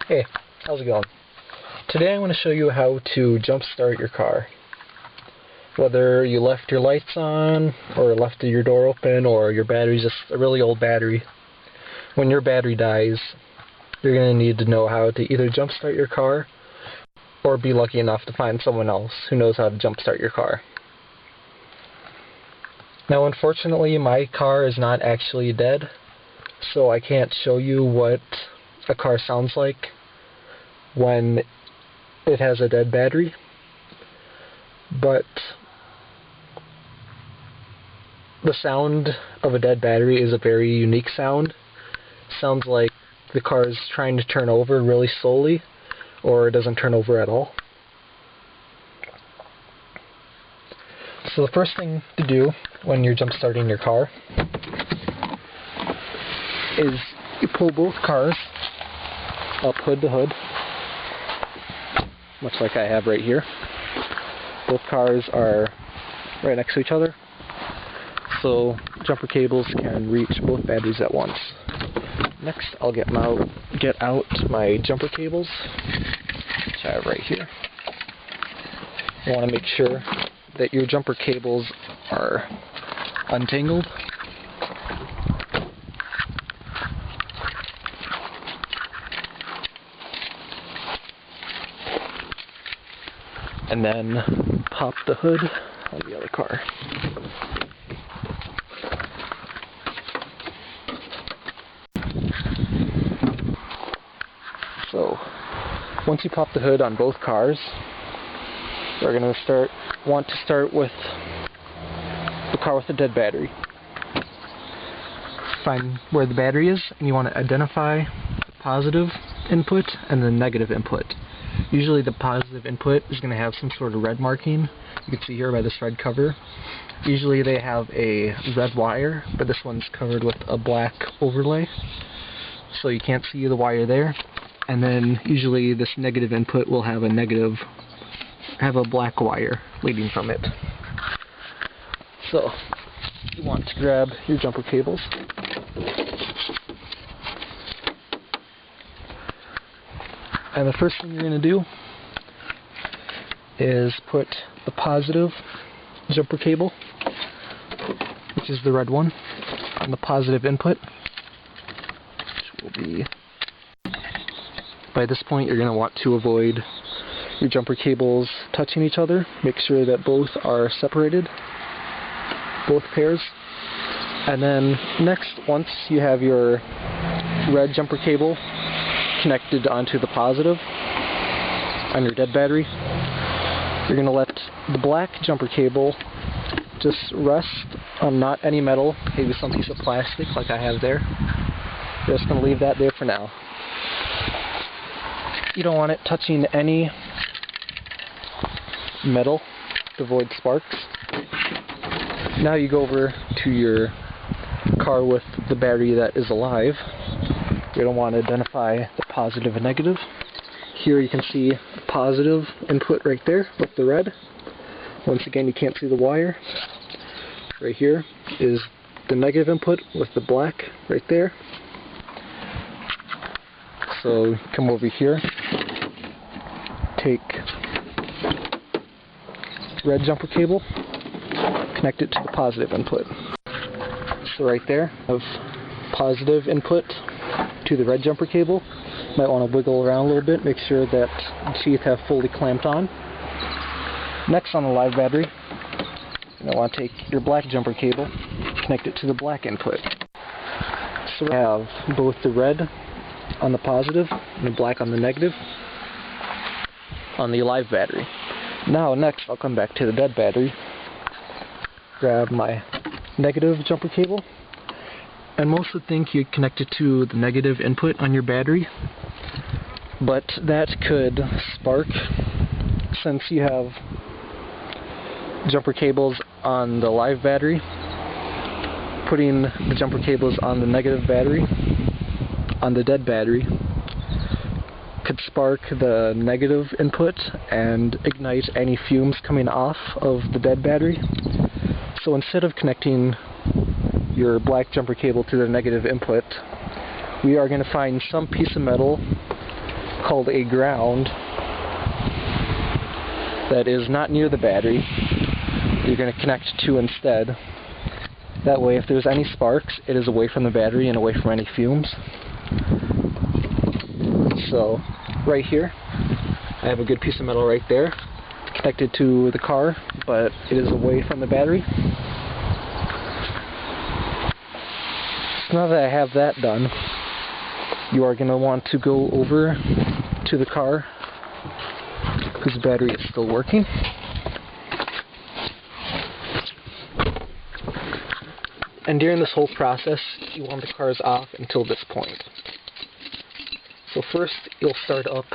Hey, how's it going? Today I want to show you how to jump start your car. Whether you left your lights on, or left your door open, or your battery's just a really old battery. When your battery dies, you're going to need to know how to either jump start your car, or be lucky enough to find someone else who knows how to jump start your car. Now unfortunately my car is not actually dead, so I can't show you what a car sounds like when it has a dead battery, but the sound of a dead battery is a very unique sound. Sounds like the car is trying to turn over really slowly, or it doesn't turn over at all. So the first thing to do when you're jump starting your car is you pull both cars up hood to hood, much like I have right here. Both cars are right next to each other, so jumper cables can reach both batteries at once. Next, I'll get out my jumper cables, which I have right here. You want to make sure that your jumper cables are untangled. And then pop the hood on the other car. So, once you pop the hood on both cars, we're going to want to start with the car with the dead battery. Find where the battery is, and you want to identify the positive input and the negative input. Usually the positive input is going to have some sort of red marking. You can see here by this red cover. Usually they have a red wire, but this one's covered with a black overlay, so you can't see the wire there. And then usually this negative input will have a black wire leading from it. So you want to grab your jumper cables. And the first thing you're going to do is put the positive jumper cable, which is the red one, on the positive input, which will be... By this point you're going to want to avoid your jumper cables touching each other. Make sure that both are separated, both pairs. And then next, once you have your red jumper cable connected onto the positive on your dead battery, you're going to let the black jumper cable just rest on not any metal, maybe some piece of plastic like I have there. You're just going to leave that there for now. You don't want it touching any metal to avoid sparks. Now you go over to your car with the battery that is alive. You're going to want to identify the positive and negative. Here you can see the positive input right there with the red. Once again, you can't see the wire. Right here is the negative input with the black right there. So come over here, take red jumper cable, connect it to the positive input. So right there, I have positive input to the red jumper cable. Might want to wiggle around a little bit, make sure that the teeth have fully clamped on. Next, on the live battery, you're going to want to take your black jumper cable, connect it to the black input. So we have both the red on the positive and the black on the negative on the live battery. Now next I'll come back to the dead battery, grab my negative jumper cable, and most would think you connect it to the negative input on your battery, but that could spark since you have jumper cables on the live battery. Putting the jumper cables on the negative battery, on the dead battery, could spark the negative input and ignite any fumes coming off of the dead battery. So instead of connecting your black jumper cable to the negative input, we are going to find some piece of metal called a ground that is not near the battery. You're going to connect to instead. That way, if there's any sparks, it is away from the battery and away from any fumes. So, right here, I have a good piece of metal right there, connected to the car, but it is away from the battery. So now that I have that done, you are going to want to go over to the car, whose battery is still working. And during this whole process, you want the cars off until this point. So first, you'll start up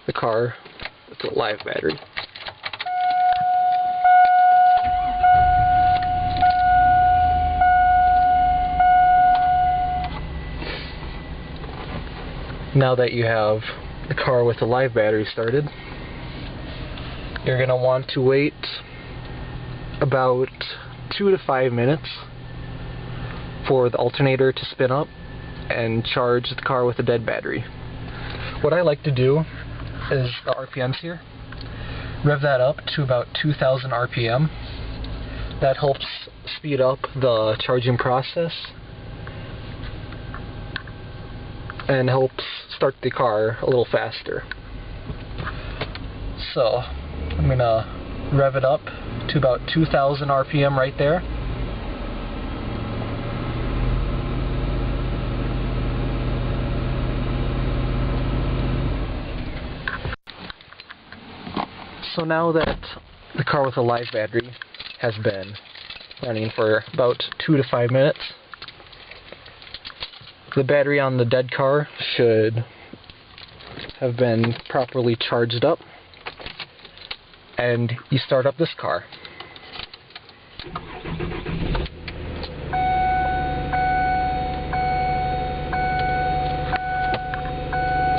the car with a live battery. Now that you have the car with the live battery started, you're going to want to wait about 2 to 5 minutes for the alternator to spin up and charge the car with a dead battery. What I like to do is the RPMs here. Rev that up to about 2,000 RPM. That helps speed up the charging process and helps start the car a little faster. So I'm going to rev it up to about 2,000 RPM right there. So now that the car with a live battery has been running for about 2 to 5 minutes, the battery on the dead car should have been properly charged up, and you start up this car.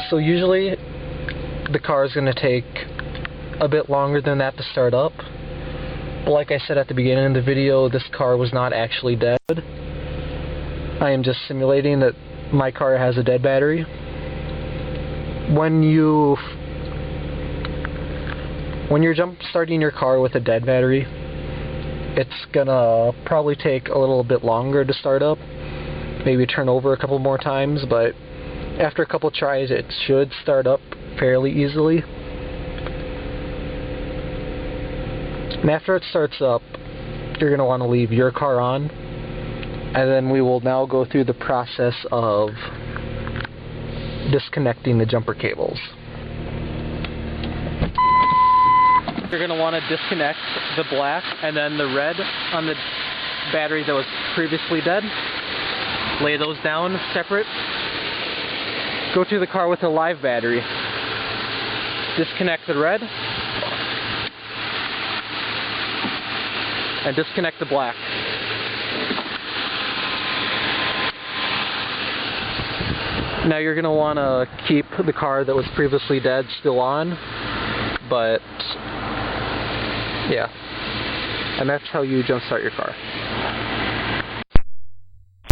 So usually the car is going to take a bit longer than that to start up. But like I said at the beginning of the video, this car was not actually dead. I am just simulating that my car has a dead battery. When you're jump starting your car with a dead battery, it's gonna probably take a little bit longer to start up. Maybe turn over a couple more times, but after a couple tries it should start up fairly easily. And after it starts up, you're going to want to leave your car on, and then we will now go through the process of disconnecting the jumper cables. You're going to want to disconnect the black and then the red on the battery that was previously dead. Lay those down separate. Go to the car with a live battery. Disconnect the red. And disconnect the black. Now you're going to want to keep the car that was previously dead still on, but yeah, and that's how you jumpstart your car.